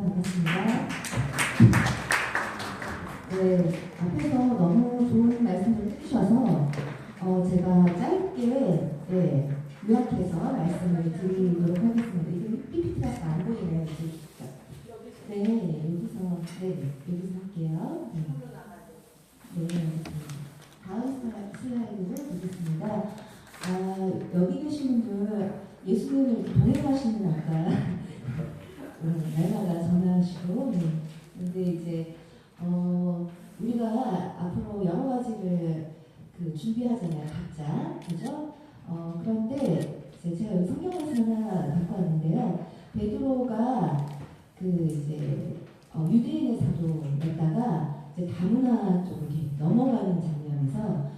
반갑습니다. 네, 앞에서 너무 좋은 말씀을 해주셔서 제가 짧게 요약해서 말씀을 드리도록 하겠습니다. 이게 PPT가 안 보이네요. 여기서 할게요. 다음 슬라이드를 보겠습니다. 여기 계신 분들 예수님을 동행하시는 아까 날마다 전화하시고 근데 이제 우리가 앞으로 여러 가지를 준비하잖아요, 각자, 그죠? 그런데 제가 여기 성경 말씀 하나 갖고 왔는데요. 베드로가 유대인의 사도였다가 이제 다문화 쪽으로 넘어가는 장면에서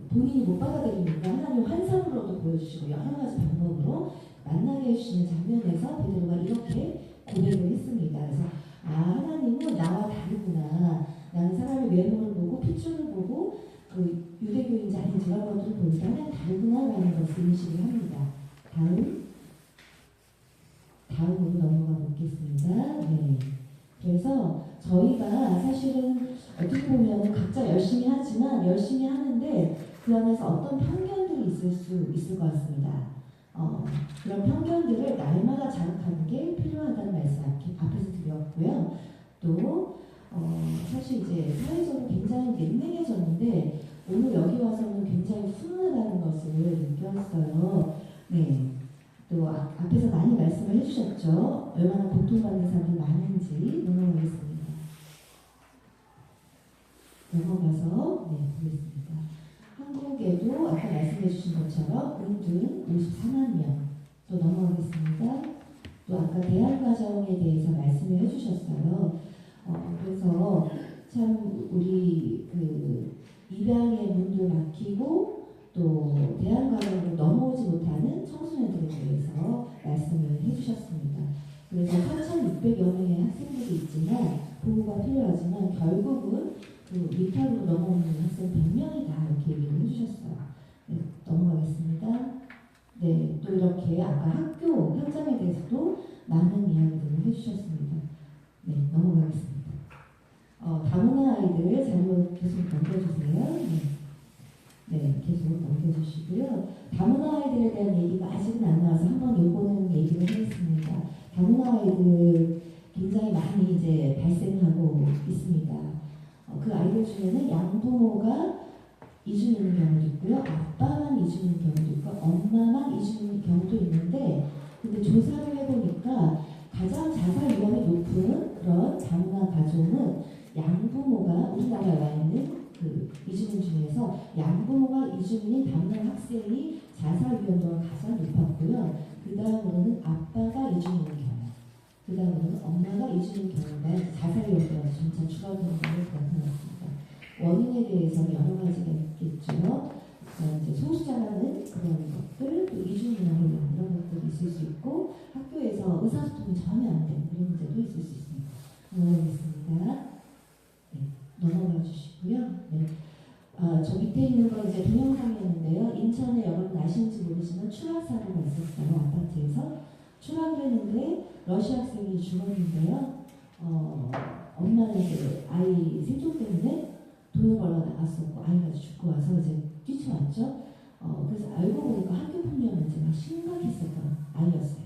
본인이 못 받아들이니까 하나님 환상으로도 보여주시고 여러 가지 방법으로 만나게 해주시는 장면에서 베드로가 이렇게 고백을 했습니다. 그래서 하나님은 나와 다르구나. 나는 사람의 외모를 보고 피줄을 보고 유대교인지 아닌지 이런 것들을 보니까 하나님 다르구나라는 것을 인식을 합니다. 다음으로 넘어가 보겠습니다. 네. 그래서 저희가 사실은 어떻게 보면 각자 열심히 하지만 열심히 하는데 그 안에서 어떤 편견들이 있을 수 있을 것 같습니다. 그런 편견들을 날마다 자극하는 게 필요하다는 말씀 앞에서 드렸고요. 또 사실 이제 사회적으로 굉장히 냉랭해졌는데 오늘 여기 와서는 굉장히 훈훈하다는 것을 느꼈어요. 네. 또 앞에서 많이 말씀을 해주셨죠. 얼마나 고통받는 사람이 많은지 넘어가겠습니다. 넘어가서 보겠습니다. 한국에도 아까 말씀해 주신 것처럼 은둔 54만 명. 또 넘어가겠습니다. 또 아까 대안가정에 대해서 말씀을 해주셨어요. 그래서 참 우리 입양의 문도 막히고 또 대안가정으로 넘어오지 못하는 청소년들에 대해서 말씀을 해주셨습니다. 그래서 4,600여 명의 학생들이 있지만 보호가 필요하지만 결국은 밑으로 넘어오는 학생 100명이다 이렇게 얘기를 해주셨어요. 네, 넘어가겠습니다. 네, 또 이렇게 아까 학교 현장에 대해서도 많은 이야기들을 해주셨습니다. 네, 넘어가겠습니다. 다문화 아이들 자료 계속 넘겨주세요. 네, 계속 넘겨주시고요. 다문화 아이들에 대한 얘기가 아직은 안 나와서 한번 요거는 얘기를 하겠습니다. 다문화 아이들 굉장히 많이 이제 발생하고 있습니다. 그 아이들 중에는 양부모가 이주민인 경우도 있고요. 아빠만 이주민인 경우도 있고 엄마만 이주민인 경우도 있는데 근데 조사를 해보니까 가장 자살 위험이 높은 그런 다문화 가족은 양부모가 우리나라에 와 있는 이주민 중에서 양부모가 이주민인 다문화 학생이 자살 위험도가 가장 높았고요. 그 다음으로는 아빠가 이주민인 경우, 그 다음으로는 엄마가 이주민인 경우가 자살 위험도가 점차 줄어드는 것을 나타났습니다. 원인에 대해서는 여러 가지가 있겠죠. 이제 소수자라는 그런 것들, 또 이주민으로 이런 것들이 있을 수 있고 학교에서 의사소통이 전혀 안 되는 그런 문제도 있을 수 있습니다. 넘어가겠습니다. 넘어가 주시고요. 네. 저 밑에 있는 건 이제 동영상이었는데요. 인천에 여러분 아시는지 모르지만 추락 사고가 있었어요. 아파트에서 추락을 했는데 러시아 학생이 죽었는데요. 엄마는 이제 아이 생존 때문에 돈을 벌러 나갔었고 아이가 죽고 와서 이제 뛰쳐왔죠. 그래서 알고 보니까 학교 폭력 문제가 심각했었던 아이였어요.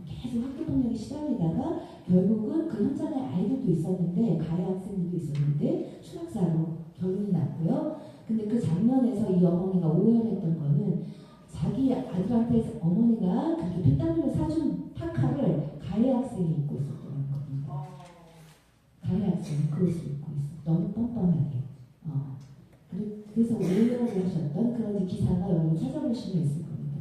계속 학교 폭력에 시달리다가 결국은 그 현장에 아이들도 있었는데 가해 학생들도 있었는데 추락사로 결론이 났고요. 근데 그 장면에서 이 어머니가 오해했던 거는 자기 아들한테 어머니가 그렇게 피땀 흘려 사준 파카를 가해 학생이 입고 있었다는 겁니다. 가해 학생이 그 옷을 입고 있어. 너무 뻔뻔하게. 그래서 오해를 하셨던 그런 기사가 여러분 찾아보시면 있을 겁니다.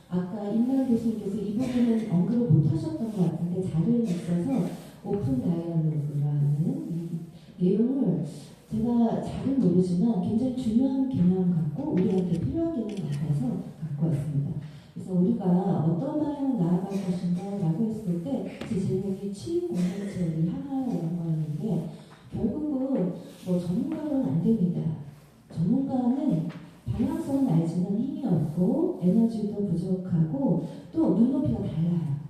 아까 임만 교수님께서 이 부분은 언급을 못 하셨던 것 같은데 자료에 있어서 오픈 다이얼로그라는 이 내용을 제가 잘은 모르지만 굉장히 중요한 개념 같고 우리한테 필요한 개념 같아서 갖고 왔습니다. 그래서 우리가 어떤 방향으로 나아갈 것인가 라고 했을 때 제 제목이 치유 공동체를 향하라는 거였는데 결국은 전문가로는 안 됩니다. 전문가는 방향성은 알지만 힘이 없고 에너지도 부족하고 또 눈높이가 달라요.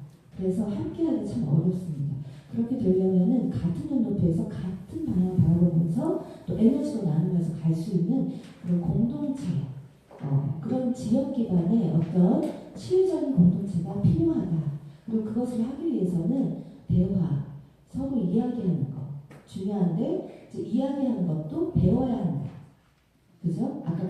그래서 함께하기 참 어렵습니다. 그렇게 되려면은 같은 눈높이에서 같은 방향을 바라보면서 또 에너지로 나누면서 갈 수 있는 그런 공동체, 그런 지역 기반의 어떤 치유적인 공동체가 필요하다. 그리고 그것을 하기 위해서는 대화, 서로 이야기하는 것 중요한데 이제 이야기하는 것도 배워야 한다. 그죠? 아까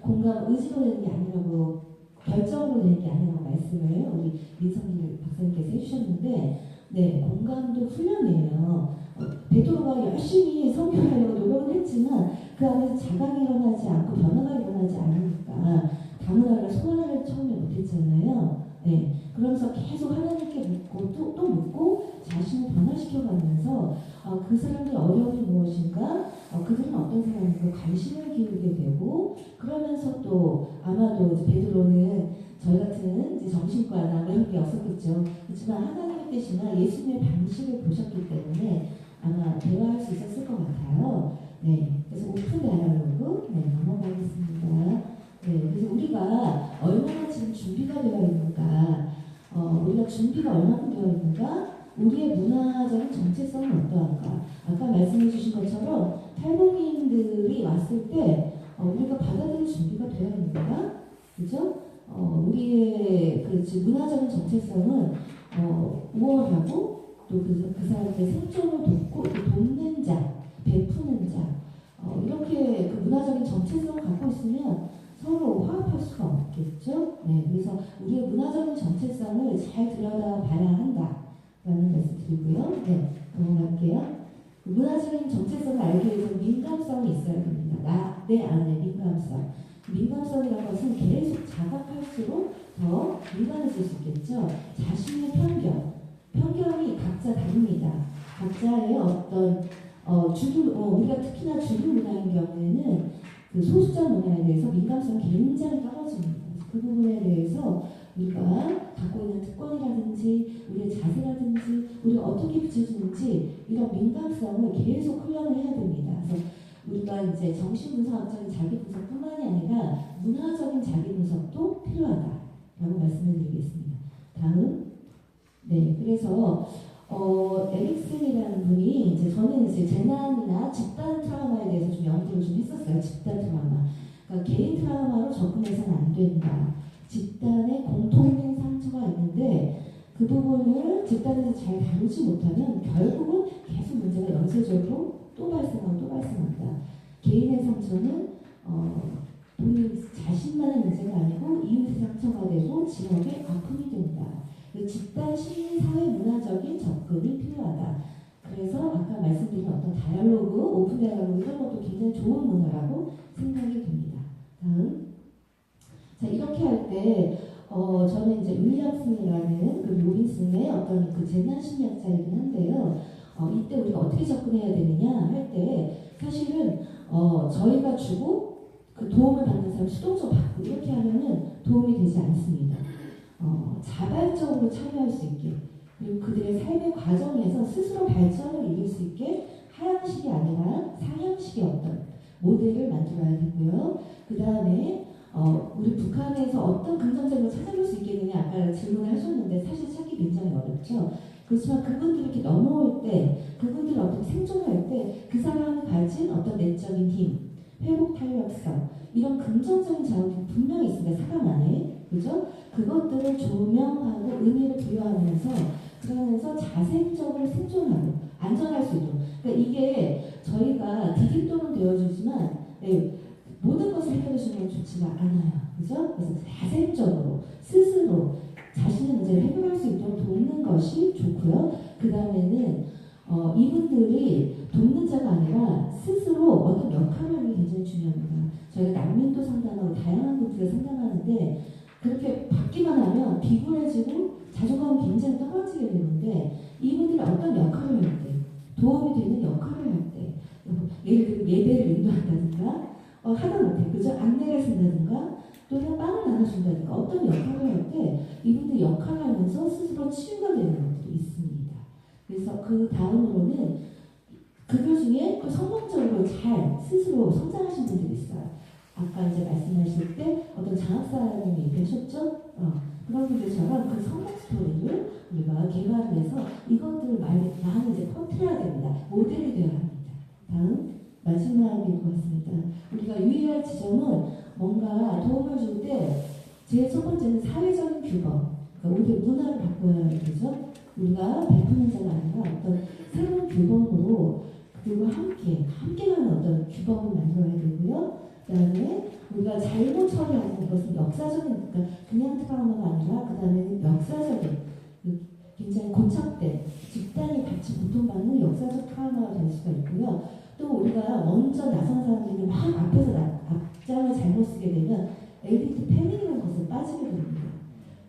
공감은 의지로 되는 게 아니라고 결정으로 되는 게 아니라고 말씀을 우리 민성길 박사님께서 해주셨는데 네, 공감도 훈련이에요. 베드로가 열심히 선교하려고 노력을 했지만 그 안에서 자각이 일어나지 않고 변화가 일어나지 않으니까 다문화를 소환을 처음에 못했잖아요. 네, 그러면서 계속 하나님께 묻고 또 묻고 자신을 변화시켜가면서 그 사람들의 어려움이 무엇인가, 그들은 어떤 사람인가 관심을 기울게 되고 그러면서 또 아마도 이제 베드로는 저희 같은 이제 정신과나 뭐 이런 게 없었겠죠. 그렇지만 하나님의 뜻이나 예수님의 방식을 보셨기 때문에 아마 대화할 수 있었을 것 같아요. 네, 그래서 오픈 다이얼로그 넘어가겠습니다. 네, 그래서 우리가 얼마나 지금 준비가 되어 있는가, 우리가 준비가 얼마나 되어 있는가, 우리의 문화적인 정체성은 어떠한가. 아까 말씀해 주신 것처럼 탈북민들이 왔을 때 우리가 받아들일 준비가 되어 있는가, 그죠? 우리의 그 문화적인 정체성은 우월하고 또 그 사람들의 생존을 돕고 또 돕는 자, 베푸는 자, 이렇게 그 문화적인 정체성을 갖고 있으면 서로 화합할 수가 없겠죠. 네, 그래서 우리의 문화적인 정체성을 잘 들여다봐야 한다라는 말씀 드리고요. 네, 넘어갈게요. 문화적인 정체성을 알기 위해서 민감성이 있어야 됩니다. 내 안에 민감성. 민감성이라는 것은 계속 자각할수록 더 민감해질 수 있겠죠. 자신의 편견이 각자 다릅니다. 각자의 어떤 우리가 특히나 주류 문화인 경우에는 그 소수자 문화에 대해서 민감성이 굉장히 떨어집니다. 그 부분에 대해서 우리가 갖고 있는 특권이라든지 우리의 자세라든지 우리가 어떻게 비춰지는지 이런 민감성을 계속 훈련을 해야 됩니다. 그래서 우리가 이제 정신분석학적인 자기분석뿐만이 아니라 문화적인 자기분석도 필요하다라고 말씀을 드리겠습니다. 다음. 네, 그래서 에릭슨이라는 분이 저는 재난이나 집단 트라우마에 대해서 좀 연구를 좀 했었어요. 집단 트라우마. 그러니까 개인 트라우마로 접근해서는 안 된다. 집단의 공통된 상처가 있는데 그 부분을 집단에서 잘 다루지 못하면 결국은 계속 문제가 연쇄적으로 또 발생한다. 개인의 상처는 본인 자신만의 문제가 아니고 이웃의 상처가 되고 지역의 아픔이 된다. 집단 심리 사회 문화적인 접근이 필요하다. 그래서 아까 말씀드린 어떤 다이얼로그, 오픈 다이얼로그 이런 것도 굉장히 좋은 문화라고 생각이 듭니다. 다음. 자, 이렇게 할 때 저는 윌리엄슨이라는 그 로빈슨의 어떤 그 재난 심리학자이긴 한데요. 이때 우리가 어떻게 접근해야 되느냐 할 때 사실은 저희가 주고 그 도움을 받는 사람 수동적으로 받고 이렇게 하면은 도움이 되지 않습니다. 자발적으로 참여할 수 있게 그리고 그들의 삶의 과정에서 스스로 발전을 이룰 수 있게 하향식이 아니라 상향식의 어떤 모델을 만들어야 되고요. 그 다음에 우리 북한에서 어떤 긍정적인 걸 찾아볼 수 있겠느냐 아까 질문을 하셨는데 사실 찾기 굉장히 어렵죠. 그렇지만 그분들이 이렇게 넘어올 때 그분들이 어떤 생존할 때 그 사람이 가진 어떤 내적인 힘, 회복 탄력성 이런 긍정적인 자원이 분명히 있습니다. 사람 안에. 그죠? 그것들을 조명하고 의미를 부여하면서 그러면서 자생적으로 생존하고 안전할 수 있도록 그러니까 이게 저희가 디딤돌은 되어주지만 모든 것을 해결해주는 건 좋지가 않아요. 그죠? 그래서 자생적으로 스스로 자신의 문제를 해결할 수 있도록 돕는 것이 좋고요. 그 다음에는 이분들이 돕는 자가 아니라 스스로 어떤 역할을 하는 게 굉장히 중요합니다. 저희가 난민도 상담하고 다양한 분들을 상담하는데 그렇게 받기만 하면 비굴해지고 자존감이 굉장히 떨어지게 되는데 이분들이 어떤 역할을 할 때 도움이 되는 역할을 할 때 예를 들면 예배를 인도한다든가 하다 못해 그저 안내를 쓴다든가 또는 빵을 나눠준다든가 어떤 역할을 할 때 이분들이 역할을 하면서 스스로 치유가 되는 것들이 있습니다. 그래서 그 다음으로는 그들 중에 또 성공적으로 잘 스스로 성장하신 분들이 있어요. 아까 이제 말씀하실 때 어떤 장학사님이 얘기하셨죠? 그런 분들처럼 그 성공 스토리를 우리가 개발해서 이것들을 많이 이제 퍼뜨려야 됩니다. 모델이 되어야 합니다. 다음 마지막일 것 같습니다. 우리가 유의할 지점은 뭔가 도움을 줄 때 제일 첫 번째는 사회적인 규범. 그러니까 우리 문화를 바꿔야 되죠. 우리가 베푸는 자가 아니라 어떤 새로운 규범으로 그들과 함께 가는 어떤 규범을 만들어야 되고요. 그 다음에 우리가 잘못 처리하는 것은 역사적인, 그러니까 그냥 트라우마가 아니라 그 다음에는 역사적인, 굉장히 고착된 집단이 같이 고통받는 역사적 트라우마가 될 수가 있고요. 또 우리가 먼저 나선 사람들이 막 앞에서 앞장을 잘못 쓰게 되면 엘리트 패밀리라는 것을 빠지게 됩니다.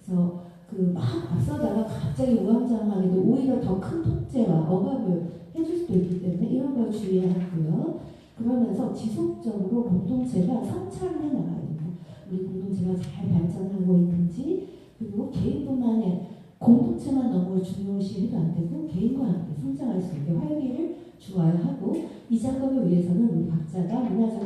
그래서 그 막 앞서다가 갑자기 우왕좌왕하게도 오히려 더 큰 통제와 억압을 해줄 수도 있기 때문에 이런 걸 주의해야 하고요. 그러면서 지속적으로 공동체가 성찰을 해나가야 됩니다. 우리 공동체가 잘 발전하고 있는지, 그리고 개인뿐만의 공동체만 너무 중요시해도 안 되고 개인과 함께 성장할 수 있게 활기를 주어야 하고, 이 작업을 위해서는 우리 각자가 문화적